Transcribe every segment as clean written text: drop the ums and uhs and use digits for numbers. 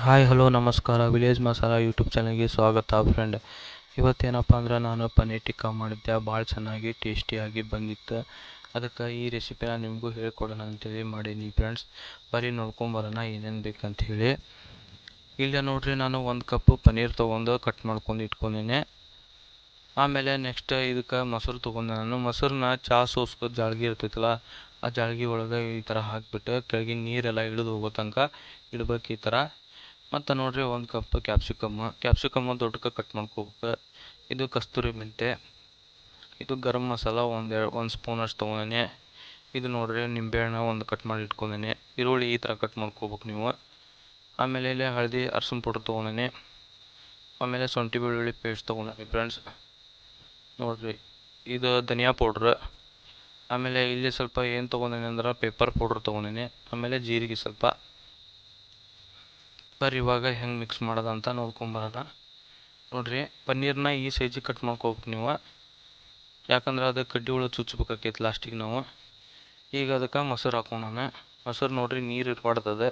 Hi hello ನಮಸ್ಕಾರ. Village masala YouTube ಚಾನಲ್ಗೆ ಸ್ವಾಗತ ಫ್ರೆಂಡ್. ಇವತ್ತೇನಪ್ಪ ಅಂದ್ರೆ ನಾನು ಪನ್ನೀರ್ ಟಿಕ್ಕಾ ಮಾಡಿದ್ದೆ, ಭಾಳ ಚೆನ್ನಾಗಿ ಟೇಸ್ಟಿಯಾಗಿ ಬಂದಿತ್ತು. ಅದಕ್ಕೆ ಈ ರೆಸಿಪಿನ ನಿಮಗೂ ಹೇಳ್ಕೊಡೋಣ ಅಂತೇಳಿ ಮಾಡೀನಿ ಫ್ರೆಂಡ್ಸ್. ಬರೀ ನೋಡ್ಕೊಂಬರೋಣ ಏನೇನು ಬೇಕಂತ ಹೇಳಿ. ಇಲ್ಲ ನೋಡ್ರಿ, ನಾನು 1 ಕಪ್ ಪನ್ನೀರ್ ತೊಗೊಂಡು ಕಟ್ ಮಾಡ್ಕೊಂಡು ಇಟ್ಕೊಂಡೇನೆ. ಆಮೇಲೆ ನೆಕ್ಸ್ಟ್ ಇದಕ್ಕೆ ಮೊಸರು ತೊಗೊಂಡೆ. ನಾನು ಮೊಸರನ್ನ ಚಹಾ ಸೋಸ್ಕೊ ಜಾಳ್ಗೆ ಇರ್ತೈತಲ್ಲ, ಆ ಜಾಳ್ಗೆ ಒಳಗೆ ಈ ಥರ ಹಾಕಿಬಿಟ್ಟು ಕೆಳಗಿನ ನೀರೆಲ್ಲ ಇಳಿದು ಹೋಗೋ ತನಕ ಇಡ್ಬೇಕು ಈ ಥರ. ಮತ್ತು ನೋಡ್ರಿ 1 ಕಪ್ ಕ್ಯಾಪ್ಸಿಕಮ್ ದೊಡ್ಡಕ್ಕೆ ಕಟ್ ಮಾಡ್ಕೋಬೇಕು. ಇದು ಕಸ್ತೂರಿ ಮೆಂತೆ, ಇದು ಗರಂ ಮಸಾಲ ಒಂದು ಸ್ಪೂನ್ ಅಷ್ಟು ತೊಗೊಂಡೇನೆ. ಇದು ನೋಡ್ರಿ ನಿಂಬೆಹಣ್ಣು ಒಂದು ಕಟ್ ಮಾಡಿ ಇಟ್ಕೊಂಡೇನೆ. ಈರುಳ್ಳಿ ಈ ಥರ ಕಟ್ ಮಾಡ್ಕೋಬೇಕು ನೀವು. ಆಮೇಲೆ ಇಲ್ಲಿ ಹಳದಿ ಅರ್ಶಿನ ಪೌಡ್ರ್ ತೊಗೊಂಡೇನೆ. ಆಮೇಲೆ ಶುಂಠಿ ಬೆಳ್ಳುಳ್ಳಿ ಪೇಸ್ಟ್ ತೊಗೊಂಡೇನೆ ಫ್ರೆಂಡ್ಸ್. ನೋಡ್ರಿ ಇದು ಧನಿಯಾ ಪೌಡ್ರ್. ಆಮೇಲೆ ಇಲ್ಲಿ ಸ್ವಲ್ಪ ಏನು ತೊಗೊಂಡೇನೆ ಅಂದ್ರೆ ಪೆಪ್ಪರ್ ಪೌಡ್ರ್ ತೊಗೊಂಡೇನೆ. ಆಮೇಲೆ ಜೀರಿಗೆ ಸ್ವಲ್ಪ. ಬರ್ರಿ ಇವಾಗ ಹೆಂಗೆ ಮಿಕ್ಸ್ ಮಾಡೋದಂತ ನೋಡ್ಕೊಂಬರೋಣ. ನೋಡ್ರಿ ಪನ್ನೀರ್ನ ಈ ಸೈಜಿಗೆ ಕಟ್ ಮಾಡ್ಕೋಬೇಕು ನೀವು, ಯಾಕಂದ್ರೆ ಅದು ಕಡ್ಡಿ ಒಳಗೆ ಚುಚ್ಚಬೇಕಾಕೈತಿ ಲಾಸ್ಟಿಗೆ ನಾವು. ಈಗ ಅದಕ್ಕೆ ಮೊಸರು ಹಾಕೋಣ. ಮೊಸರು ನೋಡ್ರಿ ನೀರು ಇರಬಾರ್ದದು,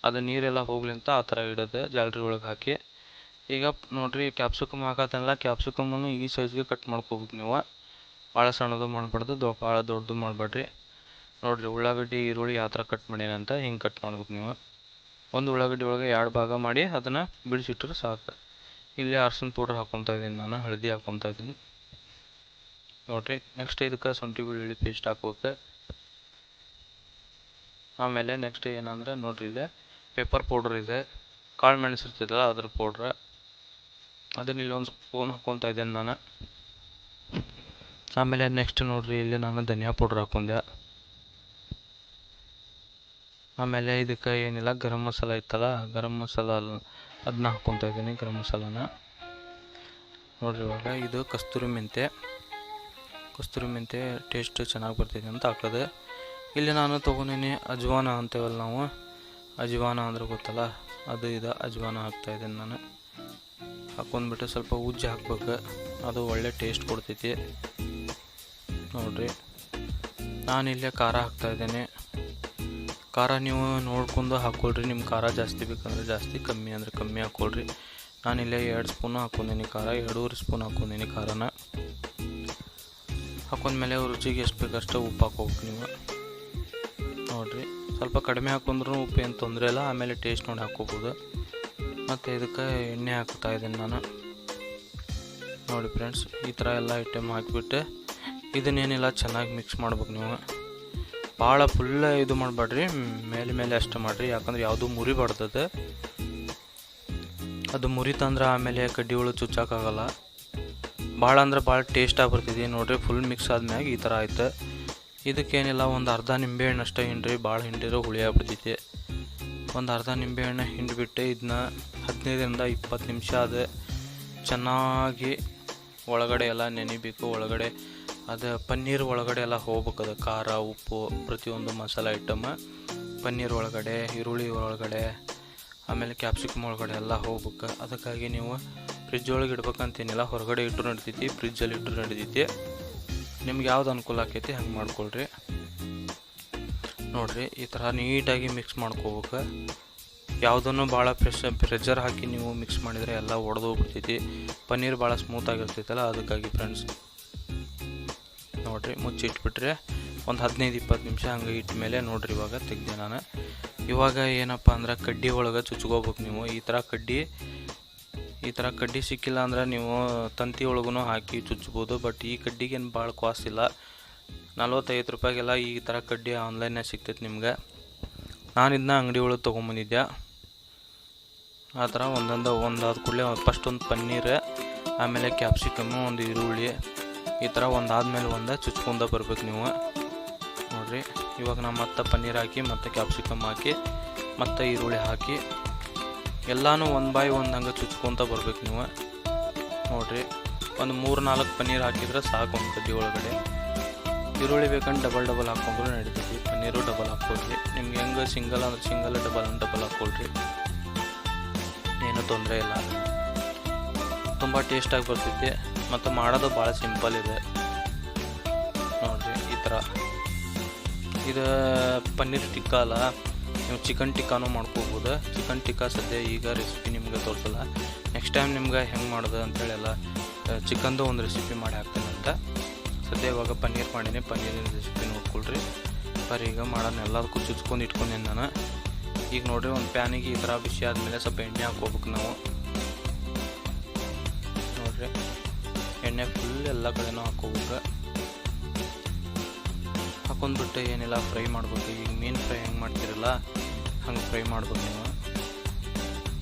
ಅದು ನೀರೆಲ್ಲ ಹೋಗ್ಲಿ ಅಂತ ಆ ಥರ ಇಡೋದು ಜಾಲ್ರಿ ಒಳಗೆ ಹಾಕಿ. ಈಗ ನೋಡ್ರಿ ಕ್ಯಾಪ್ಸಿಕಮ್ ಹಾಕತ್ತಲ್ಲ, ಕ್ಯಾಪ್ಸಿಕಮನ್ನು ಈ ಸೈಜ್ಗೆ ಕಟ್ ಮಾಡ್ಕೋಬೇಕು ನೀವು. ಭಾಳ ಸಣ್ಣದು ಮಾಡಬಾರ್ದು, ಭಾಳ ದೊಡ್ಡದು ಮಾಡಬೇಡ್ರಿ. ನೋಡ್ರಿ ಉಳ್ಳಾಗಡ್ಡಿ ಈರುಳ್ಳಿ ಯಾವ ಥರ ಕಟ್ ಮಾಡ್ಯಾನಂತ ಹಿಂಗೆ ಕಟ್ ಮಾಡ್ಬೇಕು ನೀವು. ಒಂದು ಉಳ್ಳಾಗಡ್ಡಿ ಒಳಗೆ 2 ಭಾಗ ಮಾಡಿ ಅದನ್ನು ಬಿಡಿಸಿಟ್ರೆ ಸಾಕು. ಇಲ್ಲಿ ಅರ್ಶಿನ ಪೌಡ್ರ್ ಹಾಕ್ಕೊತಾ ಇದ್ದೀನಿ, ನಾನು ಹಳದಿ ಹಾಕ್ಕೊತಾ ಇದ್ದೀನಿ. ನೋಡಿರಿ ನೆಕ್ಸ್ಟ್ ಇದಕ್ಕೆ ಶುಂಠಿ ಬೆಳ್ಳುಳ್ಳಿ ಪೇಸ್ಟ್ ಹಾಕ್ಬೇಕು. ಆಮೇಲೆ ನೆಕ್ಸ್ಟ್ ಏನಂದ್ರೆ ನೋಡಿರಿ ಇದೆ ಪೆಪ್ಪರ್ ಪೌಡ್ರ್ ಇದೆ, ಕಾಳು ಮೆಣಸು ಇರ್ತೈತಲ್ಲ ಅದ್ರ ಪೌಡ್ರ್. ಅದನ್ನ ಇಲ್ಲಿ ಒಂದು ಸ್ಪೂನ್ ಹಾಕ್ಕೊತಾ ಇದ್ದೇನೆ ನಾನು. ಆಮೇಲೆ ನೆಕ್ಸ್ಟ್ ನೋಡಿರಿ ಇಲ್ಲಿ ನಾನು ಧನಿಯಾ ಪೌಡ್ರ್ ಹಾಕ್ಕೊಂಡೆ. ಆಮೇಲೆ ಇದಕ್ಕೆ ಏನಿಲ್ಲ ಗರಂ ಮಸಾಲ ಇತ್ತಲ್ಲ, ಗರಂ ಮಸಾಲ ಅದನ್ನ ಹಾಕ್ಕೊತಾ ಇದ್ದೀನಿ, ಗರಂ ಮಸಾಲಾನ. ನೋಡಿರಿ ಇವಾಗ ಇದು ಕಸ್ತೂರಿ ಮೆಂತೆ ಟೇಸ್ಟ್ ಚೆನ್ನಾಗಿ ಬರ್ತೈತೆ ಅಂತ ಹಾಕೋದು. ಇಲ್ಲಿ ನಾನು ತೊಗೊಂಡಿನಿ ಅಜ್ವಾನ ಅಂತೇವಲ್ಲ ನಾವು, ಅಜ್ವಾನ ಅಂದ್ರೆ ಗೊತ್ತಲ್ಲ, ಅದು ಇದು ಅಜ್ವಾನ ಹಾಕ್ತಾಯಿದ್ದೀನಿ ನಾನು. ಹಾಕ್ಕೊಂಡ್ಬಿಟ್ಟು ಸ್ವಲ್ಪ ಉಜ್ಜಿ ಹಾಕ್ಬೇಕು, ಅದು ಒಳ್ಳೆ ಟೇಸ್ಟ್ ಕೊಡ್ತೈತಿ. ನೋಡಿರಿ ನಾನಿಲ್ಲೇ ಖಾರ ಹಾಕ್ತಾಯಿದ್ದೇನೆ. ಖಾರ ನೀವು ನೋಡ್ಕೊಂಡು ಹಾಕ್ಕೊಳ್ರಿ, ನಿಮ್ಮ ಖಾರ ಜಾಸ್ತಿ ಬೇಕಂದ್ರೆ ಜಾಸ್ತಿ, ಕಮ್ಮಿ ಅಂದರೆ ಕಮ್ಮಿ ಹಾಕ್ಕೊಳ್ರಿ. ನಾನಿಲ್ಲೇ 2 ಸ್ಪೂನು ಹಾಕ್ಕೊಂಡೀನಿ ಖಾರ, 2.5 ಸ್ಪೂನ್ ಹಾಕ್ಕೊಂಡೀನಿ ಖಾರನ. ಹಾಕೊಂಡ್ಮೇಲೆ ರುಚಿಗೆ ಎಷ್ಟು ಬೇಕಷ್ಟು ಉಪ್ಪು ಹಾಕ್ಕೋಬೇಕು ನೀವು. ನೋಡಿರಿ ಸ್ವಲ್ಪ ಕಡಿಮೆ ಹಾಕೊಂಡ್ರೂ ಉಪ್ಪು ಏನು ತೊಂದರೆ ಇಲ್ಲ, ಆಮೇಲೆ ಟೇಸ್ಟ್ ನೋಡಿ ಹಾಕ್ಕೋಬೋದು. ಮತ್ತು ಇದಕ್ಕೆ ಎಣ್ಣೆ ಹಾಕ್ತಾ ಇದ್ದೀನಿ ನಾನು. ನೋಡಿ ಫ್ರೆಂಡ್ಸ್ ಈ ಥರ ಎಲ್ಲ ಐಟಮ್ ಹಾಕಿಬಿಟ್ಟು ಇದನ್ನೇನಿಲ್ಲ ಚೆನ್ನಾಗಿ ಮಿಕ್ಸ್ ಮಾಡ್ಬೇಕು ನೀವು. ಭಾಳ ಫುಲ್ಲ ಇದು ಮಾಡಬೇಡ್ರಿ, ಮೇಲೆ ಅಷ್ಟೇ ಮಾಡಿರಿ, ಯಾಕಂದ್ರೆ ಯಾವುದೂ ಮುರಿಬಾರ್ದದು. ಅದು ಮುರಿತಂದ್ರೆ ಆಮೇಲೆ ಕಡ್ಡಿ ಒಳಗೆ ಚುಚ್ಚಾಕಾಗಲ್ಲ. ಭಾಳ ಅಂದ್ರೆ ಭಾಳ ಟೇಸ್ಟಾಗಿ ಬರ್ತೈತಿ. ನೋಡಿರಿ ಫುಲ್ ಮಿಕ್ಸ್ ಆದ್ಮ್ಯಾಗ ಈ ಥರ ಆಯ್ತು. ಇದಕ್ಕೇನಿಲ್ಲ ಒಂದು ಅರ್ಧ ನಿಂಬೆಹಣ್ಣು ಅಷ್ಟೇ ಹಿಂಡ್ರಿ, ಭಾಳ ಹಿಂಡಿರೋ ಹುಳಿ ಆಗ್ಬಿಡ್ತೈತಿ. ಒಂದು ಅರ್ಧ ನಿಂಬೆಹಣ್ಣು ಹಿಂಡಿಬಿಟ್ಟು ಇದನ್ನ 15ರಿಂದ 20 ನಿಮಿಷ ಅದು ಚೆನ್ನಾಗಿ ಒಳಗಡೆ ಎಲ್ಲ ನೆನಿಬೇಕು. ಒಳಗಡೆ ಅದು ಪನ್ನೀರ್ ಒಳಗಡೆ ಎಲ್ಲ ಹೋಗ್ಬೇಕು, ಅದು ಖಾರ ಉಪ್ಪು ಪ್ರತಿಯೊಂದು ಮಸಾಲೆ ಐಟಮ್ ಪನ್ನೀರ್ ಒಳಗಡೆ, ಈರುಳ್ಳಿ ಒಳಗಡೆ, ಆಮೇಲೆ ಕ್ಯಾಪ್ಸಿಕಮ್ ಒಳಗಡೆ ಎಲ್ಲ ಹೋಗ್ಬೇಕು. ಅದಕ್ಕಾಗಿ ನೀವು ಫ್ರಿಜ್ ಒಳಗೆ ಇಡ್ಬೇಕಂತೇನಿಲ್ಲ, ಹೊರಗಡೆ ಇಟ್ಟರು ನಡಿತೈತಿ, ಫ್ರಿಜ್ಜಲ್ಲಿ ಇಟ್ಟರು ನಡಿತೈತಿ. ನಿಮ್ಗೆ ಯಾವ್ದು ಅನುಕೂಲ ಆಕೈತಿ ಹಂಗೆ ಮಾಡ್ಕೊಳ್ರಿ. ನೋಡಿರಿ ಈ ಥರ ನೀಟಾಗಿ ಮಿಕ್ಸ್ ಮಾಡ್ಕೋಬೇಕು. ಯಾವುದನ್ನು ಭಾಳ ಪ್ರೆಷರ್ ಹಾಕಿ ನೀವು ಮಿಕ್ಸ್ ಮಾಡಿದರೆ ಎಲ್ಲ ಒಡೆದೋಗ್ಬಿಡ್ತೈತಿ. ಪನ್ನೀರ್ ಭಾಳ ಸ್ಮೂತಾಗಿರ್ತೈತಲ್ಲ, ಅದಕ್ಕಾಗಿ ಫ್ರೆಂಡ್ಸ್. ನೋಡಿರಿ ಮುಚ್ಚಿಟ್ಬಿಟ್ರೆ ಒಂದು 15-20 ನಿಮಿಷ ಹಂಗೆ ಇಟ್ಟ ಮೇಲೆ ನೋಡಿರಿ ಇವಾಗ ತೆಗ್ದೆ ನಾನು. ಇವಾಗ ಏನಪ್ಪ ಅಂದ್ರೆ ಕಡ್ಡಿ ಒಳಗೆ ಚುಚ್ಕೋಬೇಕು ನೀವು. ಈ ಥರ ಕಡ್ಡಿ ಸಿಕ್ಕಿಲ್ಲ ಅಂದ್ರೆ ನೀವು ತಂತಿ ಒಳಗೂ ಹಾಕಿ ಚುಚ್ಬೋದು. ಬಟ್ ಈ ಕಡ್ಡಿಗೇನು ಭಾಳ ಕಾಸ್ಟ್ ಇಲ್ಲ, 45 ರೂಪಾಯಿಗೆಲ್ಲ ಈ ಥರ ಕಡ್ಡಿ ಆನ್ಲೈನ್ನಾಗ ಸಿಗ್ತೈತೆ ನಿಮ್ಗೆ. ನಾನು ಇದನ್ನ ಅಂಗಡಿ ಒಳಗೆ ತೊಗೊಂಬಂದಿದ್ದೆ. ಆ ಥರ ಒಂದಾದ ಕೂಡಲೇ ಫಸ್ಟ್ ಒಂದು ಪನ್ನೀರ್, ಆಮೇಲೆ ಕ್ಯಾಪ್ಸಿಕಮ್ಮು, ಒಂದು ಈರುಳ್ಳಿ, ಈ ಥರ ಒಂದಾದ್ಮೇಲೆ ಒಂದು ಚುಚ್ಕೊಂಡ ಬರ್ಬೇಕು ನೀವು. ನೋಡಿರಿ ಇವಾಗ ನಾನು ಮತ್ತೆ ಪನ್ನೀರ್ ಹಾಕಿ, ಮತ್ತು ಕ್ಯಾಪ್ಸಿಕಮ್ ಹಾಕಿ, ಮತ್ತು ಈರುಳ್ಳಿ ಹಾಕಿ ಎಲ್ಲನೂ 1 ಬೈ 1 ಹಂಗೆ ಚುಚ್ಕೊತ ಬರ್ಬೇಕು ನೀವು. ನೋಡಿರಿ ಒಂದು 3-4 ಪನ್ನೀರ್ ಹಾಕಿದ್ರೆ ಸಾಕು ಒಂದು ಕಡ್ಡಿ ಒಳಗಡೆ. ಈರುಳ್ಳಿ ಬೇಕಂದ್ರೆ ಡಬಲ್ ಹಾಕ್ಕೊಂಡ್ರು ನಡೀತೈತಿ, ಪನ್ನೀರು ಡಬಲ್ ಹಾಕ್ಕೊಳ್ರಿ. ನಿಮ್ಗೆ ಹೆಂಗೆ ಸಿಂಗಲ್ ಅಂದ್ರೆ ಸಿಂಗಲ್, ಡಬಲ್ ಹಾಕ್ಕೊಳ್ರಿ, ಏನೂ ತೊಂದರೆ ಇಲ್ಲ. ತುಂಬ ಟೇಸ್ಟಾಗಿ ಬರ್ತೈತಿ ಮತ್ತು ಮಾಡೋದು ಭಾಳ ಸಿಂಪಲ್ ಇದೆ. ನೋಡಿರಿ ಈ ಥರ ಇದು ಪನ್ನೀರ್ ಟಿಕ್ಕಾ ಅಲ್ಲ, ನೀವು ಚಿಕನ್ ಟಿಕ್ಕಾನು ಮಾಡ್ಕೋಬೋದು. ಚಿಕನ್ ಟಿಕ್ಕಾ ಸದ್ಯ ಈಗ ರೆಸಿಪಿ ನಿಮ್ಗೆ ತೋರಿಸಲ್ಲ, ನೆಕ್ಸ್ಟ್ ಟೈಮ್ ನಿಮ್ಗೆ ಹೆಂಗೆ ಮಾಡೋದು ಅಂತೇಳಿ ಎಲ್ಲ ಚಿಕನ್ದು ಒಂದು ರೆಸಿಪಿ ಮಾಡಿ ಹಾಕ್ತೇನೆ ಅಂತ. ಸದ್ಯ ಇವಾಗ ಪನ್ನೀರ್ ಮಾಡೀನಿ, ಪನ್ನೀರಿನ ರೆಸಿಪಿ ನೋಡ್ಕೊಳ್ರಿ. ಬರೀ ಈಗ ಮಾಡೋಣ ಎಲ್ಲದಕ್ಕೂ ಚುಚ್ಕೊಂಡು ಇಟ್ಕೊಂಡೇನೆ ನಾನು. ಈಗ ನೋಡಿರಿ ಒಂದು ಪ್ಯಾನಿಗೆ ಈ ಥರ ಬಿಸಿ ಆದಮೇಲೆ ಸ್ವಲ್ಪ ಎಣ್ಣೆ ಹಾಕ್ಕೋಬೇಕು ನಾವು. ನೋಡಿರಿ ಎಣ್ಣೆ ಫುಲ್ ಎಲ್ಲ ಕಡೆನೂ ಹಾಕ್ಕೋಬೇಕು. ಹಾಕೊಂಡ್ಬಿಟ್ಟು ಏನಿಲ್ಲ ಫ್ರೈ ಮಾಡ್ಬೇಕು. ಈಗ ಮೀನು ಫ್ರೈ ಹೆಂಗೆ ಮಾಡ್ತಿರಲ್ಲ ಹಂಗೆ ಫ್ರೈ ಮಾಡ್ಬೇಕು ನೀವು.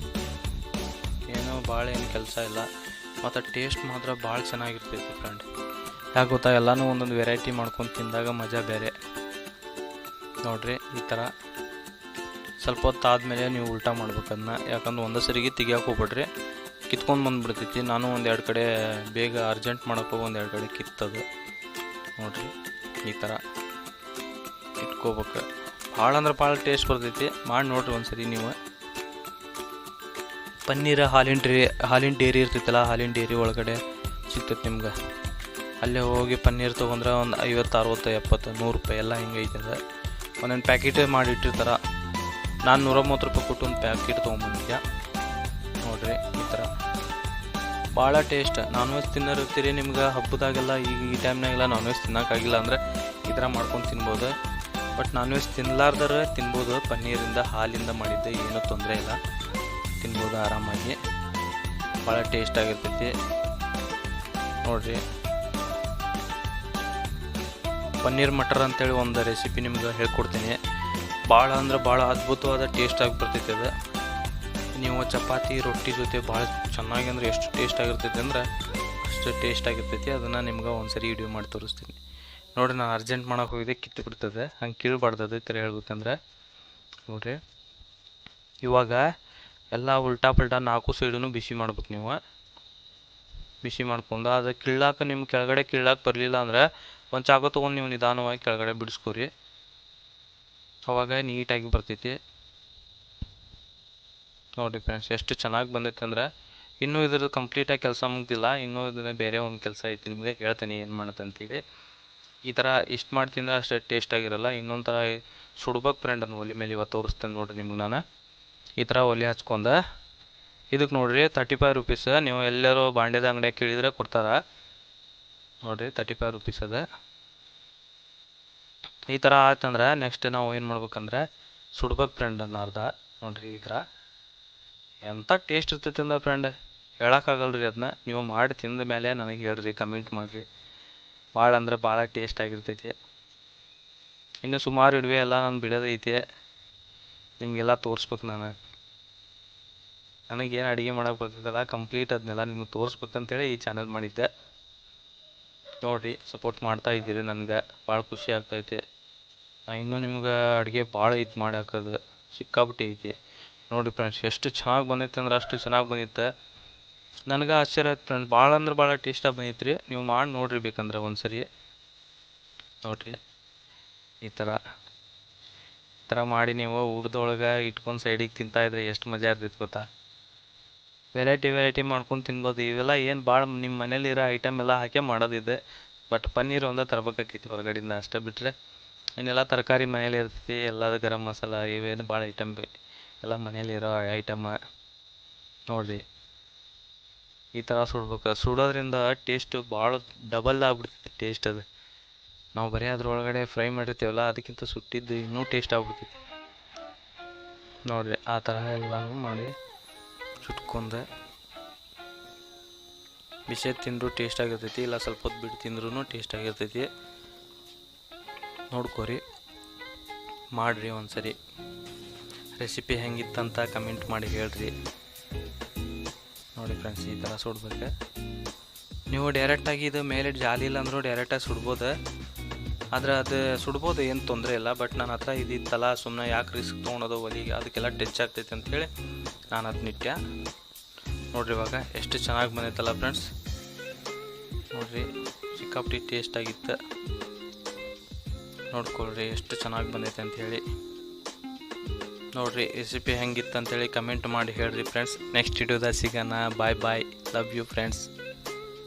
ಏನೋ ಭಾಳ ಏನು ಕೆಲಸ ಇಲ್ಲ, ಮತ್ತು ಟೇಸ್ಟ್ ಮಾತ್ರ ಭಾಳ ಚೆನ್ನಾಗಿರ್ತೈತಿ ಫ್ರೆಂಡ್. ಯಾಕೆ ಗೊತ್ತಾ, ಎಲ್ಲನೂ ಒಂದೊಂದು ವೆರೈಟಿ ಮಾಡ್ಕೊಂಡು ತಿಂದಾಗ ಮಜಾ ಬೇರೆ. ನೋಡಿರಿ ಈ ಥರ ಸ್ವಲ್ಪ ಹೊತ್ತು ಆದಮೇಲೆ ನೀವು ಉಲ್ಟಾ ಮಾಡ್ಬೇಕು ಅದನ್ನ. ಯಾಕಂದ್ರೆ ಒಂದೇ ಸರಿಗೆ ತೆಗಿಯೋಕೆ ಹೋಗ್ಬಿಡ್ರಿ, ಕಿತ್ಕೊಂಡು ಬಂದುಬಿಡ್ತೈತಿ. ನಾನು ಒಂದೆರಡು ಕಡೆ ಬೇಗ ಅರ್ಜೆಂಟ್ ಮಾಡೋಕೆ ಹೋಗಿ ಒಂದೆರಡು ಕಡೆ ಕಿತ್ತದು. ನೋಡಿರಿ ಈ ಥರ ಇಟ್ಕೋಬೇಕು. ಭಾಳ ಅಂದ್ರೆ ಭಾಳ ಟೇಸ್ಟ್ ಬರ್ತೈತಿ, ಮಾಡಿ ನೋಡಿರಿ ಒಂದ್ಸರಿ ನೀವು. ಪನ್ನೀರ್ ಹಾಲಿನ ಡೇರಿ ಇರ್ತೈತಲ್ಲ, ಹಾಲಿನ ಡೇರಿ ಒಳಗಡೆ ಸಿಗ್ತೈತೆ ನಿಮ್ಗೆ. ಅಲ್ಲೇ ಹೋಗಿ ಪನ್ನೀರ್ ತೊಗೊಂಡ್ರೆ ಒಂದು 50, 60, 70, 100 ರೂಪಾಯಿ ಎಲ್ಲ ಹಿಂಗೆ ಐತದ. ಒಂದೊಂದು ಪ್ಯಾಕೆಟ್ ಮಾಡಿಟ್ಟಿರ್ತಾರೆ. ನಾನು 130 ರೂಪಾಯಿ ಕೊಟ್ಟು ಒಂದು ಪ್ಯಾಕೆಟ್ ತೊಗೊಂಬಂದಿದ್ದೆ. ನೋಡಿರಿ ಈ ಥರ ಭಾಳ ಟೇಸ್ಟ್. ನಾನ್ ವೆಜ್ ತಿನ್ನೋರಿರ್ತೀರಿ, ನಿಮ್ಗೆ ಹಬ್ಬದಾಗೆಲ್ಲ ಈಗ ಈ ಟೈಮ್ನಾಗೆಲ್ಲ ನಾನ್ ವೆಜ್ ತಿನ್ನೋಕ್ಕಾಗಿಲ್ಲ ಅಂದರೆ ಈ ಥರ ಮಾಡ್ಕೊಂಡು ತಿನ್ಬೋದು. ಬಟ್ ನಾನ್ ವೆಜ್ ತಿನ್ನಲಾರ್ದರೆ ತಿನ್ಬೋದು. ಪನ್ನೀರಿಂದ ಹಾಲಿಂದ ಮಾಡಿದ್ದೆ ಏನೂ ತೊಂದರೆ ಇಲ್ಲ, ತಿನ್ಬೋದು ಆರಾಮಾಗಿ. ಭಾಳ ಟೇಸ್ಟ್ ಆಗಿರ್ತೈತಿ. ನೋಡಿರಿ ಪನ್ನೀರ್ ಮಟರ್ ಅಂತೇಳಿ ಒಂದು ರೆಸಿಪಿ ನಿಮ್ಗೆ ಹೇಳ್ಕೊಡ್ತೀನಿ. ಭಾಳ ಅಂದ್ರೆ ಭಾಳ ಅದ್ಭುತವಾದ ಟೇಸ್ಟ್ ಆಗಿ ಬರ್ತೈತೆ ಅದು. ನೀವು ಚಪಾತಿ ರೊಟ್ಟಿ ಜೊತೆ ಭಾಳ ಚೆನ್ನಾಗಿ ಅಂದರೆ ಎಷ್ಟು ಟೇಸ್ಟ್ ಆಗಿರ್ತೈತಿ ಅಂದ್ರೆ ಅಷ್ಟು ಟೇಸ್ಟ್ ಆಗಿರ್ತೈತಿ. ಅದನ್ನು ನಿಮ್ಗೆ ಒಂದು ಸರಿ ವಿಡಿಯೋ ಮಾಡಿ ತೋರಿಸ್ತೀನಿ. ನೋಡಿರಿ ನಾನು ಅರ್ಜೆಂಟ್ ಮಾಡೋಕೆ ಹೋಗಿದ್ದೆ, ಕಿತ್ತು ಬಿಡ್ತದೆ, ಹಂಗೆ ಕೀಳ್ಬಾರ್ದದು ಈ ಥರ ಹೇಳ್ಬೇಕಂದ್ರೆ. ನೋಡಿರಿ ಇವಾಗ ಎಲ್ಲ ಉಲ್ಟಾ ಪಲ್ಟಾ 4 ಸೈಡೂ ಬಿಸಿ ಮಾಡ್ಬೇಕು ನೀವು. ಬಿಸಿ ಮಾಡ್ಕೊಂಡು ಅದು ಕೀಳಾಕ ನಿಮ್ಗೆ ಕೆಳಗಡೆ ಕೀಳಾಕ ಬರಲಿಲ್ಲ ಅಂದರೆ ಒಂದು ಚಾಕು ತೊಗೊಂಡು ನೀವು ನಿಧಾನವಾಗಿ ಕೆಳಗಡೆ ಬಿಡಿಸ್ಕೊರಿ, ಅವಾಗ ನೀಟಾಗಿ ಬರ್ತೈತಿ. ನೋಡಿರಿ ಫ್ರೆಂಡ್ಸ್ ಎಷ್ಟು ಚೆನ್ನಾಗಿ ಬಂದೈತೆ ಅಂದ್ರೆ. ಇನ್ನೂ ಇದ್ರದ್ದು ಕಂಪ್ಲೀಟಾಗಿ ಕೆಲಸ ಮುಗ್ದಿಲ್ಲ, ಇನ್ನೂ ಇದನ್ನ ಬೇರೆ ಒಂದು ಕೆಲಸ ಐತಿ, ನಿಮಗೆ ಹೇಳ್ತೀನಿ ಏನು ಮಾಡುತ್ತೆ ಅಂತೇಳಿ. ಈ ಥರ ಇಷ್ಟು ಮಾಡಿ ತಿಂದರೆ ಅಷ್ಟೇ ಟೇಸ್ಟಾಗಿರಲ್ಲ. ಇನ್ನೊಂದು ಥರ ಸುಡ್ಬೇಕು ಫ್ರೆಂಡ್ ಅನ್ನು ಒಲೆ ಮೇಲೆ. ಇವತ್ತು ತೋರಿಸ್ತೇನೆ ನೋಡಿರಿ ನಿಮ್ಗೆ ನಾನು. ಈ ಥರ ಒಲೆ ಹಚ್ಕೊಂಡು ಇದಕ್ಕೆ ನೋಡಿರಿ 35 ರೂಪೀಸ್. ನೀವು ಎಲ್ಲರೂ ಬಾಂಡ್ಯದ ಅಂಗಡಿಯಾಗ ಕೇಳಿದರೆ ಕೊಡ್ತಾರೆ. ನೋಡಿರಿ 35 ರೂಪೀಸ್ ಅದ. ಈ ಥರ ಆಯ್ತಂದ್ರೆ ನೆಕ್ಸ್ಟ್ ನಾವು ಏನು ಮಾಡ್ಬೇಕಂದ್ರೆ ಸುಡ್ಬೇಕು ಫ್ರೆಂಡ್ ಅನ್ನ ಅರ್ಧ. ನೋಡಿರಿ ಈ ಥರ ಎಂಥ ಟೇಸ್ಟ್ ಇರ್ತೈತಿ ಅಂದ್ರೆ ಫ್ರೆಂಡ್ ಹೇಳೋಕ್ಕಾಗಲ್ರಿ. ಅದನ್ನ ನೀವು ಮಾಡಿ ತಿಂದ ಮೇಲೆ ನನಗೆ ಹೇಳ್ರಿ, ಕಮೆಂಟ್ ಮಾಡಿರಿ. ಭಾಳ ಅಂದ್ರೆ ಭಾಳ ಟೇಸ್ಟ್ ಆಗಿರ್ತೈತಿ. ಇನ್ನು ಸುಮಾರು ಇಡುವೆ ಎಲ್ಲ ನಾನು ಬಿಡೋದೈತಿ, ನಿಮಗೆಲ್ಲ ತೋರಿಸ್ಬೇಕು. ನನಗೇನು ಅಡುಗೆ ಮಾಡೋಕೆ ಬರ್ತೈತಲ್ಲ ಕಂಪ್ಲೀಟ್ ಅದನ್ನೆಲ್ಲ ನಿಮ್ಗೆ ತೋರಿಸ್ಬೇಕಂತೇಳಿ ಈ ಚಾನಲ್ ಮಾಡಿದ್ದೆ. ನೋಡಿರಿ ಸಪೋರ್ಟ್ ಮಾಡ್ತಾ ಇದ್ದೀರಿ, ನನಗೆ ಭಾಳ ಖುಷಿ ಆಗ್ತೈತಿ. ಇನ್ನೂ ನಿಮ್ಗೆ ಅಡುಗೆ ಭಾಳ ಐತಿ ಮಾಡಿ ಹಾಕೋದು, ಸಿಕ್ಕಾಬಿಟ್ಟು ಐತಿ. ನೋಡಿರಿ ಫ್ರೆಂಡ್ಸ್ ಎಷ್ಟು ಚೆನ್ನಾಗಿ ಬಂದೈತೆ ಅಂದ್ರೆ ಅಷ್ಟು ಚೆನ್ನಾಗಿ ಬಂದಿತ್ತು. ನನಗೆ ಆಶ್ಚರ್ಯ ಆಯ್ತು ಫ್ರೆಂಡ್ಸ್, ಭಾಳ ಅಂದ್ರೆ ಭಾಳ ಟೇಸ್ಟಾಗಿ ಬಂದೈತ್ರಿ. ನೀವು ಮಾಡಿ ನೋಡಿರಿ ಬೇಕಂದ್ರೆ ಒಂದು ಸರಿ. ನೋಡಿರಿ ಈ ಥರ ಮಾಡಿ ನೀವು ಊಟದೊಳಗೆ ಇಟ್ಕೊಂಡು ಸೈಡಿಗೆ ತಿಂತಾಯಿದ್ರೆ ಎಷ್ಟು ಮಜಾ ಇರ್ತೈತೆ ಗೊತ್ತಾ. ವೆರೈಟಿ ಮಾಡ್ಕೊಂಡು ತಿನ್ಬೋದು. ಇವೆಲ್ಲ ಏನು ಭಾಳ ನಿಮ್ಮ ಮನೇಲಿರೋ ಐಟಮ್ ಎಲ್ಲ ಹಾಕಿ ಮಾಡೋದಿದೆ. ಬಟ್ ಪನ್ನೀರ್ ಒಂದೇ ತರಬೇಕಾಕೈತಿ ಹೊರಗಡೆಯಿಂದ, ಅಷ್ಟೇ ಬಿಟ್ಟರೆ ಇನ್ನೆಲ್ಲ ತರಕಾರಿ ಮನೇಲಿ ಇರ್ತೈತಿ. ಎಲ್ಲ ಗರಂ ಮಸಾಲ ಇವೇನು ಭಾಳ ಐಟಮ್ ಎಲ್ಲ ಮನೇಲಿರೋ ಐಟಮ್. ನೋಡಿರಿ ಈ ಥರ ಸುಡ್ಬೇಕು. ಸುಡೋದ್ರಿಂದ ಟೇಸ್ಟು ಭಾಳ ಡಬಲ್ ಆಗ್ಬಿಡ್ತೈತಿ ಟೇಸ್ಟ್. ಅದು ನಾವು ಬರೀ ಅದ್ರೊಳಗಡೆ ಫ್ರೈ ಮಾಡಿರ್ತೀವಲ್ಲ, ಅದಕ್ಕಿಂತ ಸುಟ್ಟಿದ್ದು ಇನ್ನೂ ಟೇಸ್ಟ್ ಆಗ್ಬಿಡ್ತೈತಿ. ನೋಡಿರಿ ಆ ಥರ ಎಲ್ಲನೂ ಮಾಡಿ ಸುಟ್ಕೊಂಡು ಬಿಸಿ ತಿಂದರೂ ಟೇಸ್ಟ್ ಆಗಿರ್ತೈತಿ, ಇಲ್ಲ ಸ್ವಲ್ಪ ಹೊತ್ತು ಬಿಟ್ಟು ತಿಂದ್ರೂ ಟೇಸ್ಟ್ ಆಗಿರ್ತೈತಿ. ನೋಡ್ಕೋರಿ, ಮಾಡಿರಿ ಒಂದು ಸರಿ. ರೆಸಿಪಿ ಹೆಂಗಿತ್ತಂತ ಕಮೆಂಟ್ ಮಾಡಿ ಹೇಳ್ರಿ. ನೋಡಿ ಫ್ರೆಂಡ್ಸ್ ಈ ಥರ ಸುಡ್ಬೇಕು. ನೀವು ಡೈರೆಕ್ಟಾಗಿ ಇದು ಮೇಲೆ ಜಾಲಿ ಇಲ್ಲ ಅಂದರೂ ಡೈರೆಕ್ಟಾಗಿ ಸುಡ್ಬೋದು. ಆದರೆ ಅದು ಸುಡ್ಬೋದು, ಏನು ತೊಂದರೆ ಇಲ್ಲ. ಬಟ್ ನನ್ನ ಹತ್ರ ಇದಿತ್ತಲ್ಲ, ಸುಮ್ಮನೆ ಯಾಕೆ ರಿಸ್ಕ್ ತೊಗೊಳೋದು ಒಲಿಗೆ, ಅದಕ್ಕೆಲ್ಲ ಟಚ್ ಆಗ್ತೈತೆ ಅಂಥೇಳಿ ನಾನು ಅದನ್ನ ಇಟ್ಟೆ. ನೋಡಿರಿ ಇವಾಗ ಎಷ್ಟು ಚೆನ್ನಾಗಿ ಬಂದೈತಲ್ಲ ಫ್ರೆಂಡ್ಸ್. ನೋಡಿರಿ ಸಿಕ್ಕಾಪಟ್ಟಿ ಟೇಸ್ಟ್ ಆಗಿತ್ತು. ನೋಡ್ಕೊಳ್ರಿ ಎಷ್ಟು ಚೆನ್ನಾಗಿ ಬಂದೈತೆ ಅಂಥೇಳಿ. ನೋಡಿರಿ ರೆಸಿಪಿ ಹೆಂಗಿತ್ತು ಅಂಥೇಳಿ ಕಮೆಂಟ್ ಮಾಡಿ ಹೇಳ್ರಿ ಫ್ರೆಂಡ್ಸ್. ನೆಕ್ಸ್ಟ್ ವಿಡಿಯೋದಾಗ ಸಿಗೋಣ. ಬಾಯ್ ಬಾಯ್, ಲವ್ ಯು ಫ್ರೆಂಡ್ಸ್.